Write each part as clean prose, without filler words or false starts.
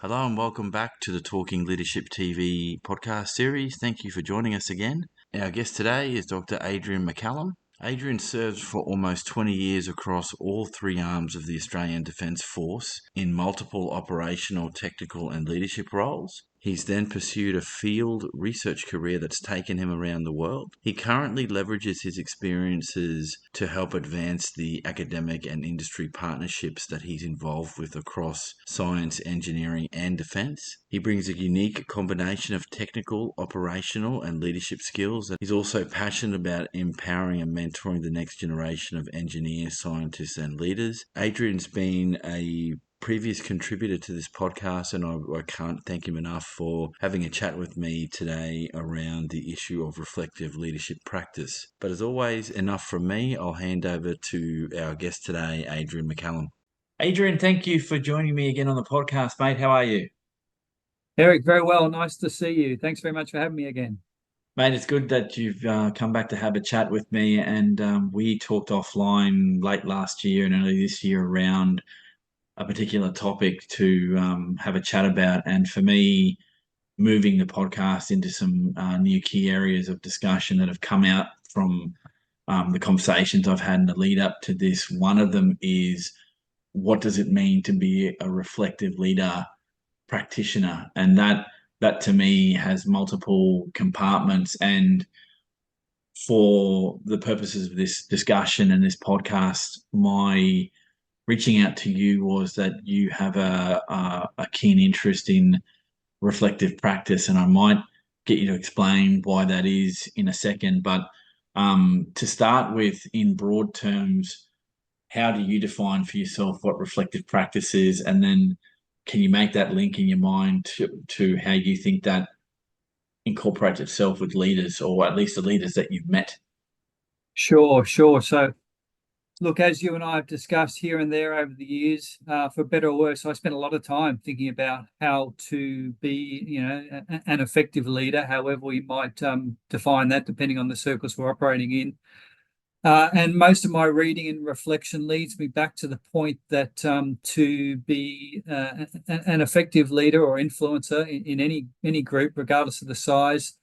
Hello and welcome back to the Talking Leadership TV podcast series. Thank you for joining us again. Our guest today is Dr. Adrian McCallum. Adrian served for almost 20 years across all three arms of the Australian Defence Force in multiple operational, technical and leadership roles. He's then pursued a field research career that's taken him around the world. He currently leverages his experiences to help advance the academic and industry partnerships that he's involved with across science, engineering and defence. He brings a unique combination of technical, operational and leadership skills. He's also passionate about empowering and mentoring the next generation of engineers, scientists and leaders. Adrian's been a previous contributor to this podcast, and I can't thank him enough for having a chat with me today around the issue of reflective leadership practice. But as always, enough from me. I'll hand over to our guest today, Adrian McCallum. Adrian, thank you for joining me again on the podcast, mate. How are you? Eric, very well. Nice to see you. Thanks very much for having me again. Mate, it's good that you've come back to have a chat with me, and we talked offline late last year and early this year around a particular topic to have a chat about. And for me, moving the podcast into some new key areas of discussion that have come out from the conversations I've had in the lead up to this. One of them is, what does it mean to be a reflective leader practitioner? And that to me has multiple compartments. And for the purposes of this discussion and this podcast, my reaching out to you was that you have a keen interest in reflective practice, and I might get you to explain why that is in a second. But to start with, in broad terms, how do you define for yourself what reflective practice is? And then can you make that link in your mind to how you think that incorporates itself with leaders, or at least the leaders that you've met? Sure. So, look, as you and I have discussed here and there over the years, for better or worse, I spent a lot of time thinking about how to be, an effective leader, however we might define that, depending on the circles we're operating in. And most of my reading and reflection leads me back to the point that to be an effective leader or influencer in any group, regardless of the size,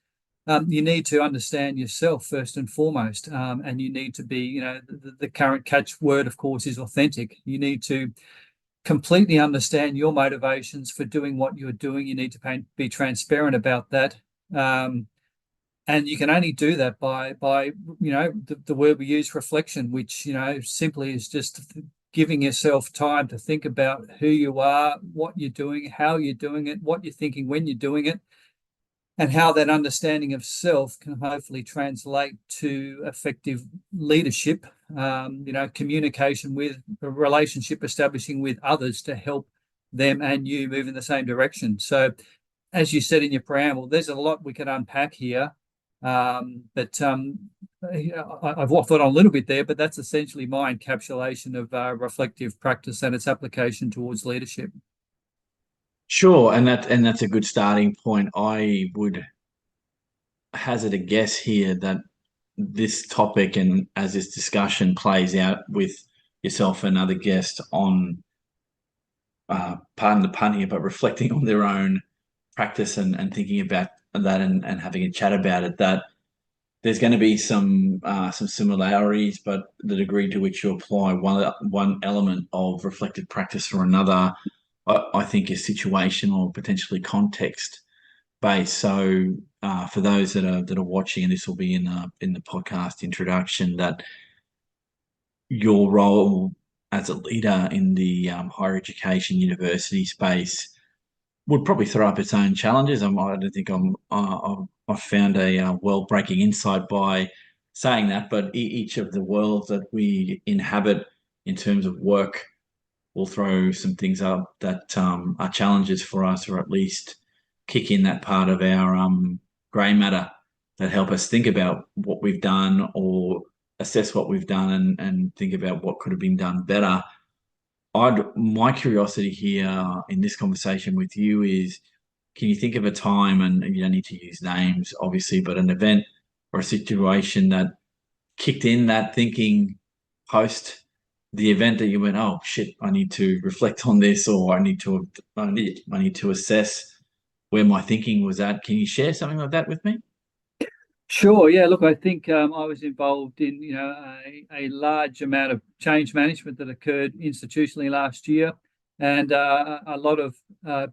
you need to understand yourself first and foremost, and you need to be, the current catchword, of course, is authentic. You need to completely understand your motivations for doing what you're doing. You need to be transparent about that. And you can only do that by the word we use, reflection, which simply is just giving yourself time to think about who you are, what you're doing, how you're doing it, what you're thinking when you're doing it, and how that understanding of self can hopefully translate to effective leadership, communication with, a relationship establishing with others to help them and you move in the same direction. So, as you said in your preamble, there's a lot we can unpack here. But I've waffled on a little bit there, but that's essentially my encapsulation of reflective practice and its application towards leadership. Sure, and that's a good starting point. I would hazard a guess here that this topic, and as this discussion plays out with yourself and other guests on, pardon the pun here, but reflecting on their own practice and thinking about that and having a chat about it, that there's going to be some similarities, but the degree to which you apply one element of reflective practice or another, I think, is situational, potentially context based. So for those that are watching, and this will be in the podcast introduction, that your role as a leader in the higher education university space would probably throw up its own challenges. I don't think I've found a world-breaking insight by saying that, but each of the worlds that we inhabit in terms of work will throw some things up that are challenges for us, or at least kick in that part of our grey matter that help us think about what we've done or assess what we've done and think about what could have been done better. My curiosity here in this conversation with you is, can you think of a time, and you don't need to use names, obviously, but an event or a situation that kicked in that thinking post the event that you went, oh shit, I need to reflect on this, or I need to assess where my thinking was at. Can you share something like that with me? Sure. Yeah. Look, I think I was involved in, a large amount of change management that occurred institutionally last year, and a lot of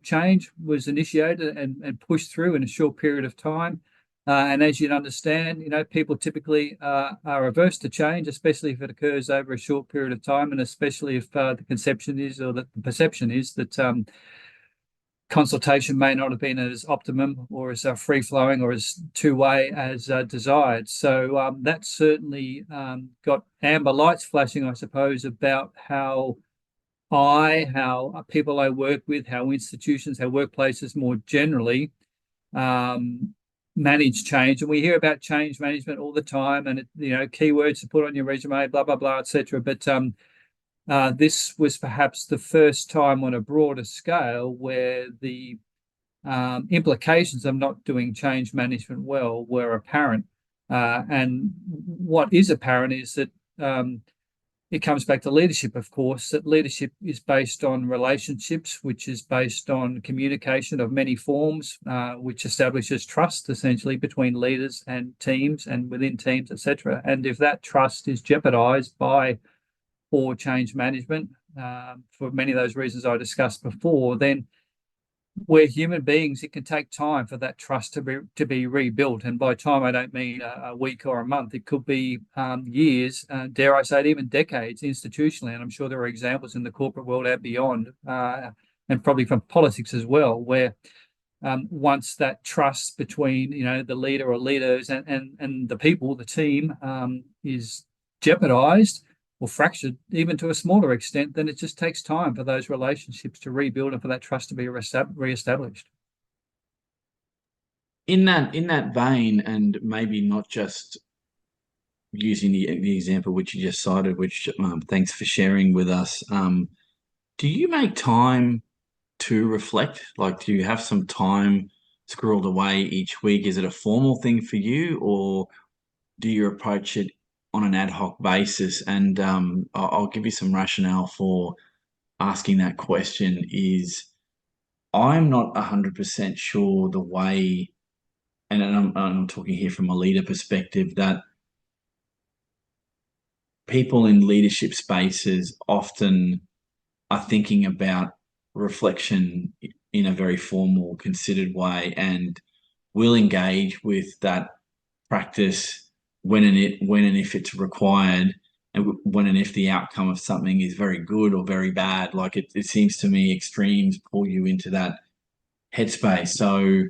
change was initiated and pushed through in a short period of time. And as you'd understand, people typically are averse to change, especially if it occurs over a short period of time, and especially if the conception is, or the perception is, that consultation may not have been as optimum or as free flowing or as two-way as desired. So that certainly got amber lights flashing, I suppose, about how people I work with, how institutions, how workplaces more generally um, manage change. And we hear about change management all the time, and keywords to put on your resume, blah blah blah, etc. But this was perhaps the first time on a broader scale where the implications of not doing change management well were apparent. And what is apparent is that it comes back to leadership, of course, that leadership is based on relationships, which is based on communication of many forms, which establishes trust essentially between leaders and teams and within teams, etc. And if that trust is jeopardized by poor change management, for many of those reasons I discussed before, then we're human beings. It can take time for that trust to be rebuilt, and by time I don't mean a week or a month. It could be years, dare I say it, even decades institutionally. And I'm sure there are examples in the corporate world and beyond, and probably from politics as well, where once that trust between the leader or leaders and the people, the team, is jeopardized or fractured, even to a smaller extent, then it just takes time for those relationships to rebuild and for that trust to be reestablished. In that vein, and maybe not just using the example which you just cited, which thanks for sharing with us. Do you make time to reflect? Like, do you have some time squirreled away each week? Is it a formal thing for you, or do you approach it on an ad hoc basis? And I'll give you some rationale for asking that question. Is I'm not 100% sure the way, and I'm talking here from a leader perspective, that people in leadership spaces often are thinking about reflection in a very formal, considered way, and will engage with that practice when and if it's required, and when and if the outcome of something is very good or very bad. Like it seems to me extremes pull you into that headspace. So,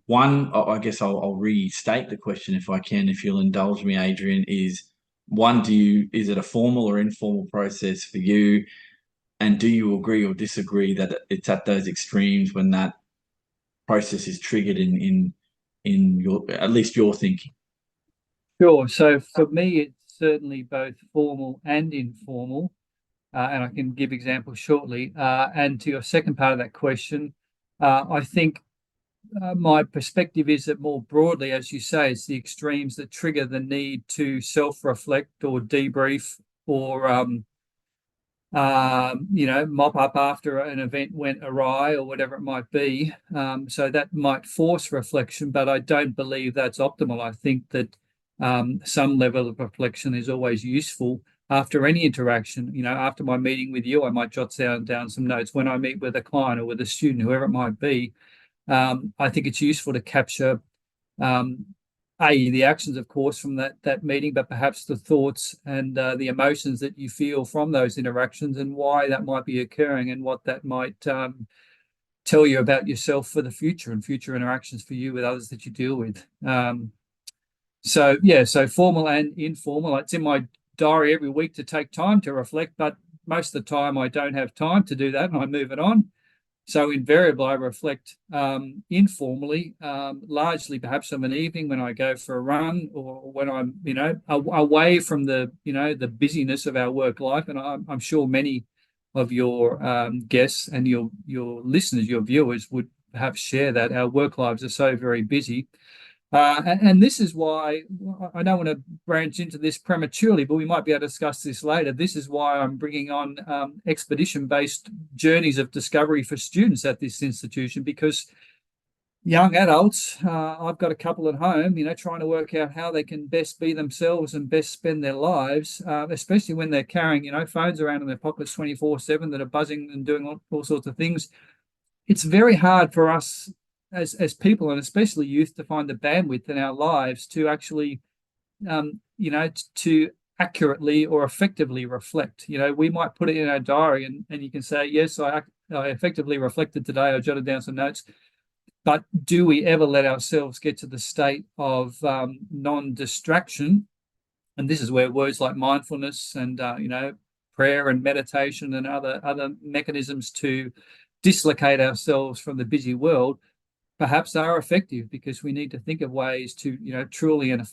one, I guess I'll restate the question if I can, if you'll indulge me, Adrian. Is one, is it a formal or informal process for you? And do you agree or disagree that it's at those extremes when that process is triggered in your, at least your thinking? Sure. So for me, it's certainly both formal and informal, and I can give examples shortly. And to your second part of that question, I think my perspective is that more broadly, as you say, it's the extremes that trigger the need to self-reflect or debrief or mop up after an event went awry or whatever it might be. So that might force reflection, but I don't believe that's optimal. I think that some level of reflection is always useful after any interaction. After my meeting with you, I might jot down some notes. When I meet with a client or with a student, whoever it might be, I think it's useful to capture um, the actions, of course, from that meeting, but perhaps the thoughts and the emotions that you feel from those interactions and why that might be occurring and what that might tell you about yourself for the future and future interactions for you with others that you deal with. So formal and informal. It's in my diary every week to take time to reflect, but most of the time I don't have time to do that and I move it on. So invariably, I reflect informally, largely perhaps of an evening when I go for a run or when I'm, away from the busyness of our work life. And I'm sure many of your guests and your listeners, your viewers would perhaps share that our work lives are so very busy. And this is why I don't want to branch into this prematurely, but we might be able to discuss this later. This is why I'm bringing on expedition-based journeys of discovery for students at this institution, because young adults, I've got a couple at home, trying to work out how they can best be themselves and best spend their lives, especially when they're carrying, phones around in their pockets 24/7 that are buzzing and doing all sorts of things. It's very hard for us as people, and especially youth, to find the bandwidth in our lives to actually to accurately or effectively reflect. We might put it in our diary, and you can say, yes, I effectively reflected today, I jotted down some notes. But do we ever let ourselves get to the state of non-distraction? And this is where words like mindfulness and prayer and meditation and other mechanisms to dislocate ourselves from the busy world perhaps are effective, because we need to think of ways to truly and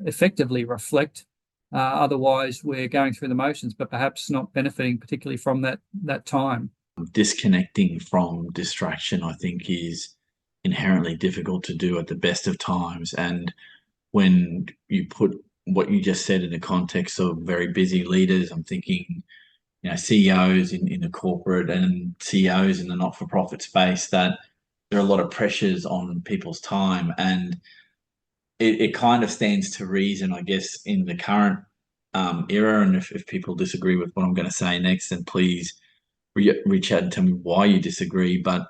effectively reflect. Otherwise, we're going through the motions, but perhaps not benefiting particularly from that time. Disconnecting from distraction, I think, is inherently difficult to do at the best of times. And when you put what you just said in the context of very busy leaders, I'm thinking, CEOs in the corporate and CEOs in the not-for-profit space, that there are a lot of pressures on people's time. And it kind of stands to reason, I guess, in the current era. And if people disagree with what I'm going to say next, then please reach out and tell me why you disagree. But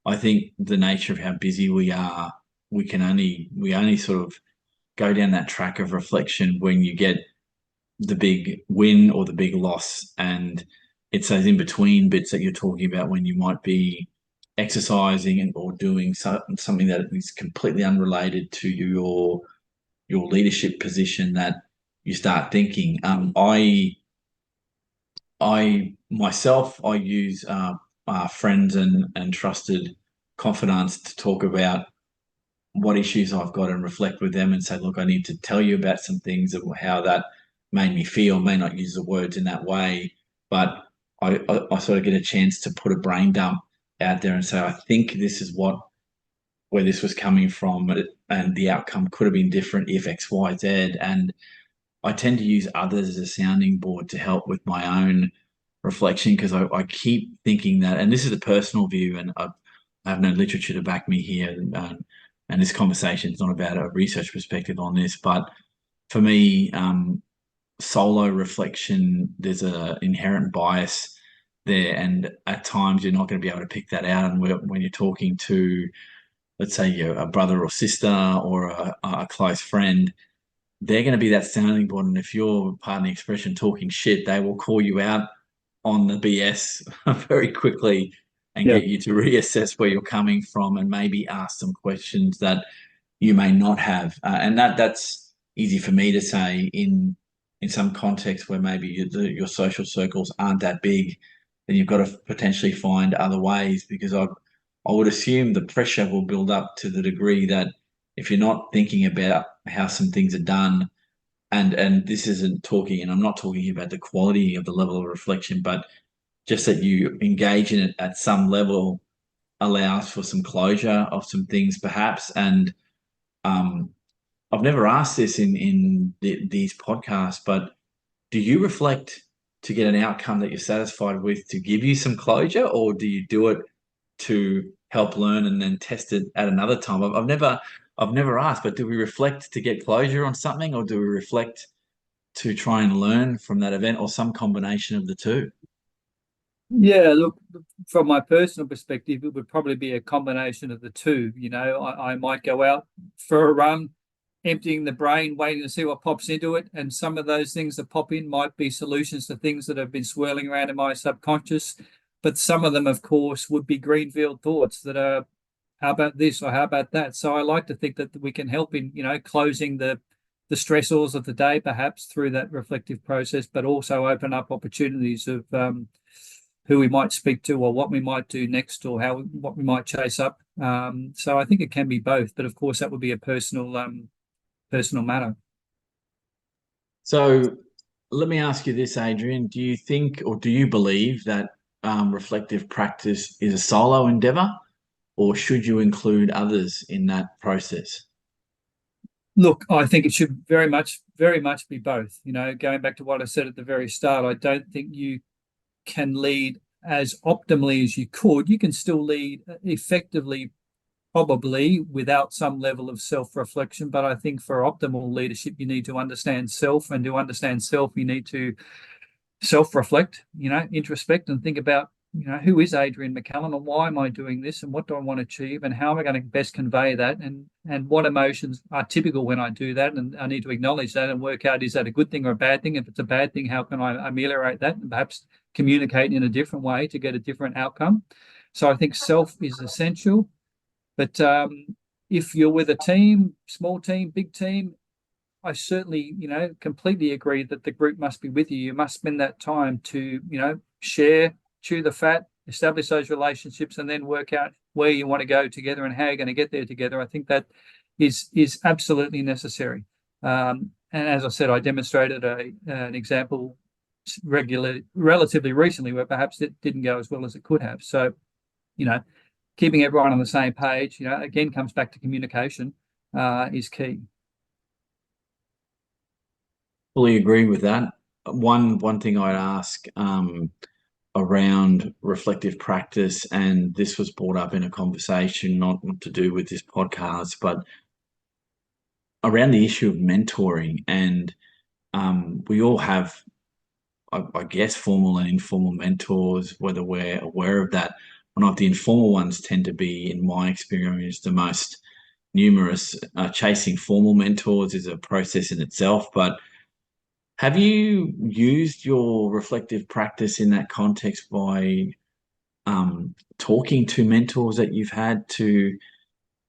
I think the nature of how busy we are, we only sort of go down that track of reflection when you get the big win or the big loss. And it's those in between bits that you're talking about, when you might be exercising or doing something that is completely unrelated to your leadership position, that you start thinking. I myself, I use friends and trusted confidants to talk about what issues I've got and reflect with them and say, look, I need to tell you about some things and how that made me feel. May not use the words in that way, but I sort of get a chance to put a brain dump out there and say, I think this is where this was coming from, and the outcome could have been different if X, Y, Z. And I tend to use others as a sounding board to help with my own reflection, because I keep thinking that, and this is a personal view, and I have no literature to back me here, and this conversation is not about a research perspective on this, but for me, solo reflection, there's an inherent bias there, and at times you're not going to be able to pick that out. And when you're talking to, let's say, a brother or sister or a close friend, they're going to be that sounding board. And if you're, pardon the expression, talking shit, they will call you out on the BS very quickly and Yeah. get you to reassess where you're coming from and maybe ask some questions that you may not have. And that's easy for me to say in some context where maybe your social circles aren't that big. Then you've got to potentially find other ways, because I would assume the pressure will build up to the degree that if you're not thinking about how some things are done, and this isn't talking, and I'm not talking about the quality of the level of reflection, but just that you engage in it at some level allows for some closure of some things, perhaps. And I've never asked this in these podcasts, but do you reflect to get an outcome that you're satisfied with to give you some closure, or do you do it to help learn and then test it at another time? I've never asked, but do we reflect to get closure on something, or do we reflect to try and learn from that event, or some combination of the two? Yeah, look, from my personal perspective, it would probably be a combination of the two. I might go out for a run, emptying the brain, waiting to see what pops into it. And some of those things that pop in might be solutions to things that have been swirling around in my subconscious. But some of them, of course, would be greenfield thoughts that are, how about this or how about that? So I like to think that we can help in, closing the stressors of the day, perhaps through that reflective process, but also open up opportunities of who we might speak to, or what we might do next, or what we might chase up. So I think it can be both, but of course that would be a personal matter. So let me ask you this, Adrian. Do you think, or do you believe that reflective practice is a solo endeavor, or should you include others in that process? Look, I think it should very much be both. Going back to what I said at the very start, I don't think you can lead as optimally as you could. You can still lead effectively, probably without some level of self-reflection. But I think for optimal leadership, you need to understand self, and to understand self, you need to self-reflect, introspect and think about, who is Adrian McCallum and why am I doing this and what do I want to achieve and how am I going to best convey that and what emotions are typical when I do that, and I need to acknowledge that and work out, is that a good thing or a bad thing? If it's a bad thing, how can I ameliorate that and perhaps communicate in a different way to get a different outcome? So I think self is essential, but if you're with a team, small team, big team, I certainly, completely agree that the group must be with you. You must spend that time to, share, chew the fat, establish those relationships, and then work out where you want to go together and how you're going to get there together. I think that is absolutely necessary. And as I said, I demonstrated an example relatively recently where perhaps it didn't go as well as it could have. So, you know, keeping everyone on the same page, again, comes back to communication, is key. Fully agree with that. One thing I'd ask around reflective practice, and this was brought up in a conversation, not to do with this podcast, but around the issue of mentoring. And we all have, I guess, formal and informal mentors, whether we're aware of that or not. The informal ones tend to be, in my experience, the most numerous. Chasing formal mentors is a process in itself, but have you used your reflective practice in that context by talking to mentors that you've had to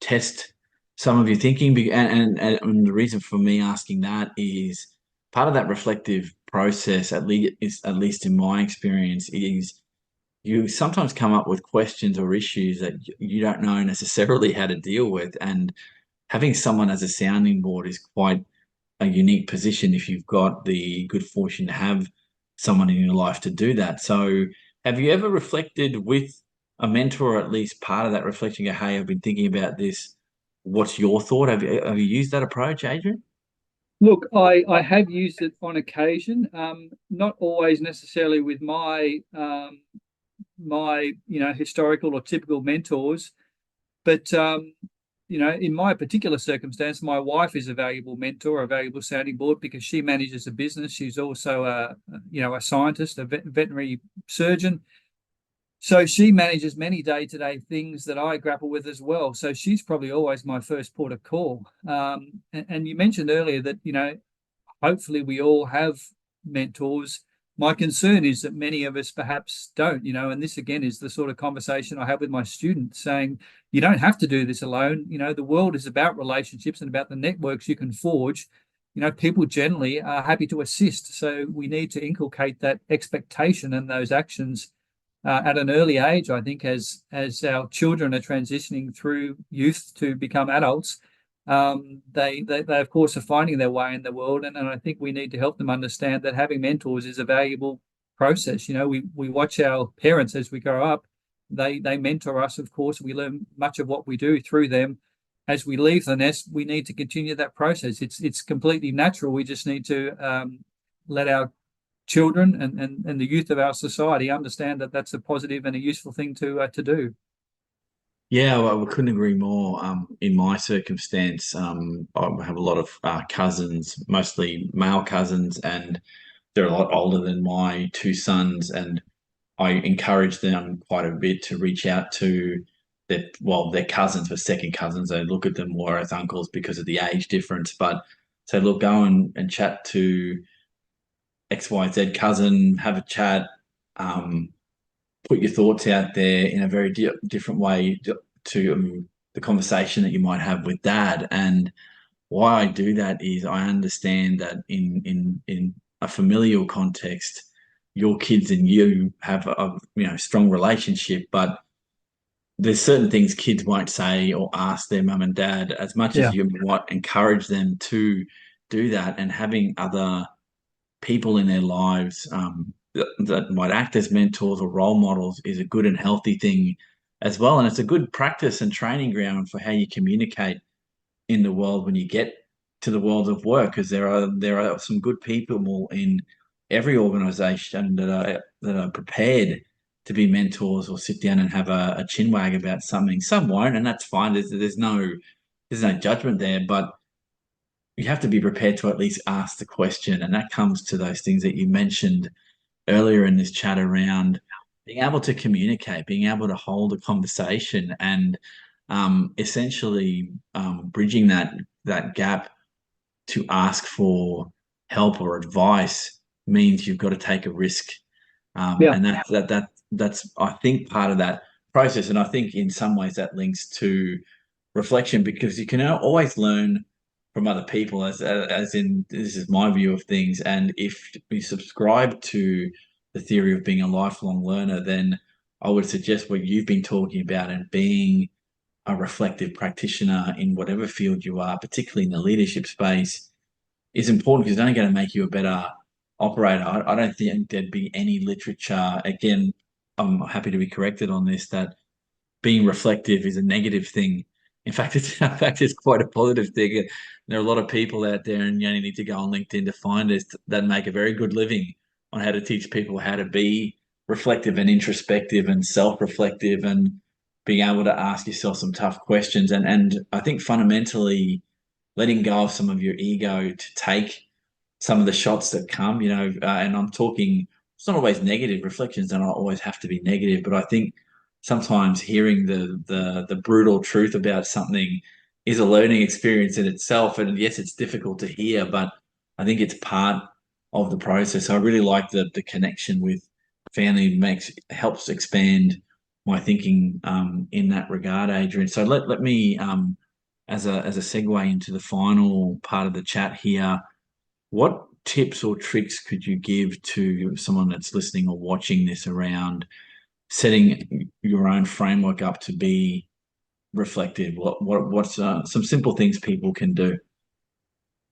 test some of your thinking? And the reason for me asking that is part of that reflective process, at least in my experience, is you sometimes come up with questions or issues that you don't know necessarily how to deal with, and having someone as a sounding board is quite a unique position if you've got the good fortune to have someone in your life to do that. So, have you ever reflected with a mentor, or at least part of that reflection? Go, hey, I've been thinking about this. What's your thought? Have you used that approach, Adrian? Look, I have used it on occasion, not always necessarily with my historical or typical mentors, but in my particular circumstance, my wife is a valuable mentor, a valuable sounding board, because she manages a business. She's also a scientist, a veterinary surgeon. So she manages many day-to-day things that I grapple with as well. So she's probably always my first port of call. And you mentioned earlier that, hopefully we all have mentors. My concern is that many of us perhaps don't, and this again is the sort of conversation I have with my students, saying you don't have to do this alone. The world is about relationships and about the networks you can forge. People generally are happy to assist. So we need to inculcate that expectation and those actions at an early age. I think as our children are transitioning through youth to become adults, they of course are finding their way in the world, and I think we need to help them understand that having mentors is a valuable process. We watch our parents as we grow up. They mentor us, of course. We learn much of what we do through them. As we leave the nest, we need to continue that process. It's completely natural. We just need to let our children and the youth of our society understand that that's a positive and a useful thing to do. Yeah, well, we couldn't agree more. In my circumstance, I have a lot of cousins, mostly male cousins, and they're a lot older than my two sons, and I encourage them quite a bit to reach out to their cousins, but second cousins. They look at them more as uncles because of the age difference, but so look, go and chat to XYZ cousin, have a chat, um, put your thoughts out there in a very different way to the conversation that you might have with dad. And why I do that is I understand that in a familial context, your kids and you have a strong relationship, but there's certain things kids won't say or ask their mum and dad as much as Yeah. you might encourage them to do that. And having other people in their lives that might act as mentors or role models is a good and healthy thing as well. And it's a good practice and training ground for how you communicate in the world when you get to the world of work, because there are some good people in every organization that are prepared to be mentors or sit down and have a chin wag about something. Some won't, and that's fine. There's no judgment there, but you have to be prepared to at least ask the question. And that comes to those things that you mentioned earlier in this chat around being able to communicate, being able to hold a conversation, and essentially bridging that gap to ask for help or advice means you've got to take a risk, Yeah. and that's I think part of that process. And I think in some ways that links to reflection, because you can always learn from other people, as in, this is my view of things. And if we subscribe to the theory of being a lifelong learner, then I would suggest what you've been talking about, and being a reflective practitioner in whatever field you are, particularly in the leadership space, is important, because it's only going to make you a better operator. I don't think there'd be any literature, again, I'm happy to be corrected on this, that being reflective is a negative thing. In fact, it's quite a positive thing. There are a lot of people out there, and you only need to go on LinkedIn to find us, that make a very good living on how to teach people how to be reflective and introspective and self-reflective, and being able to ask yourself some tough questions. And I think fundamentally letting go of some of your ego to take some of the shots that come, and I'm talking, it's not always negative. Reflections don't always have to be negative, but I think sometimes hearing the brutal truth about something is a learning experience in itself. And yes, it's difficult to hear, but I think it's part of the process. I really like the connection with family, helps expand my thinking in that regard, Adrian. So let me as a segue into the final part of the chat here, what tips or tricks could you give to someone that's listening or watching this around setting your own framework up to be reflective? What's some simple things people can do?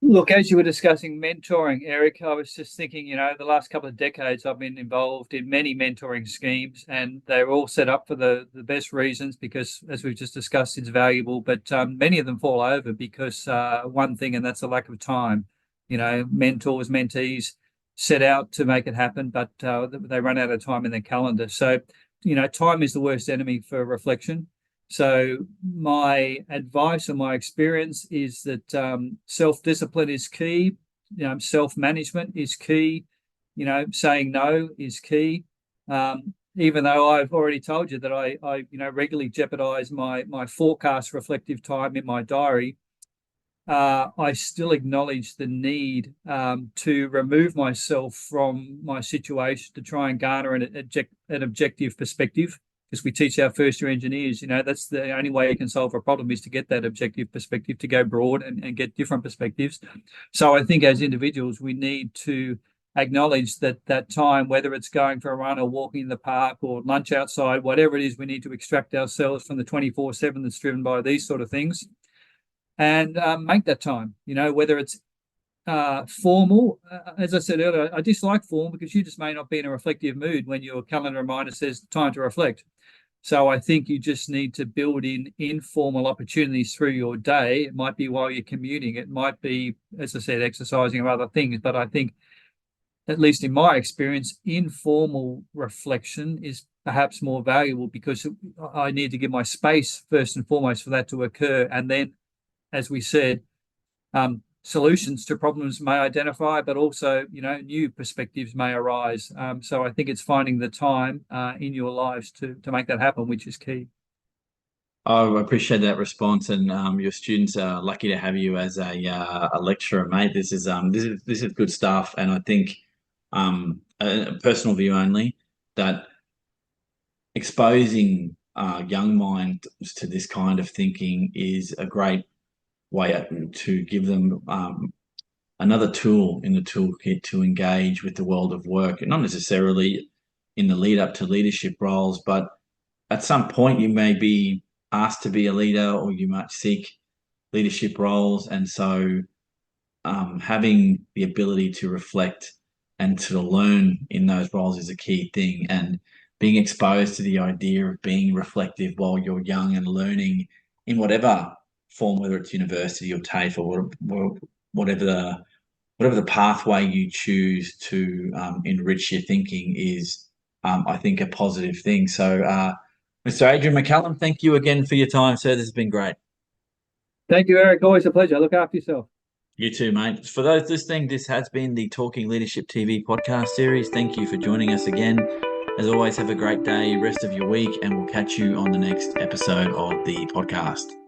Look, as you were discussing mentoring, Eric, I was just thinking, the last couple of decades I've been involved in many mentoring schemes, and they're all set up for the best reasons, because, as we've just discussed, it's valuable. But many of them fall over because one thing, and that's a lack of time. Mentors, mentees set out to make it happen, but they run out of time in their calendar. So, time is the worst enemy for reflection. So my advice and my experience is that self-discipline is key. Self-management is key. Saying no is key. Even though I've already told you that I regularly jeopardize my forecast reflective time in my diary, I still acknowledge the need to remove myself from my situation to try and garner an objective perspective, because we teach our first year engineers, that's the only way you can solve a problem, is to get that objective perspective, to go broad and get different perspectives. So I think as individuals, we need to acknowledge that time, whether it's going for a run or walking in the park or lunch outside, whatever it is, we need to extract ourselves from the 24/7 that's driven by these sort of things, and make that time, whether it's formal. As I said earlier, I dislike form because you just may not be in a reflective mood when your calendar reminder says time to reflect. So I think you just need to build in informal opportunities through your day. It might be while you're commuting. It might be, as I said, exercising or other things. But I think, at least in my experience, informal reflection is perhaps more valuable, because I need to give my space first and foremost for that to occur. And then, as we said, solutions to problems may identify, but also, new perspectives may arise. So I think it's finding the time in your lives to make that happen, which is key. Oh, I appreciate that response, and your students are lucky to have you as a lecturer, mate. This is good stuff, and I think a personal view only, that exposing young minds to this kind of thinking is a great way to give them another tool in the toolkit to engage with the world of work, and not necessarily in the lead up to leadership roles, but at some point you may be asked to be a leader, or you might seek leadership roles. And so having the ability to reflect and to learn in those roles is a key thing. And being exposed to the idea of being reflective while you're young and learning in whatever form, whether it's university or TAFE or whatever the pathway you choose to enrich your thinking is, I think, a positive thing. So, Mr. Adrian McCallum, thank you again for your time, sir. This has been great. Thank you, Eric. Always a pleasure. Look after yourself. You too, mate. For those listening, this has been the Talking Leadership TV podcast series. Thank you for joining us again. As always, have a great day, rest of your week, and we'll catch you on the next episode of the podcast.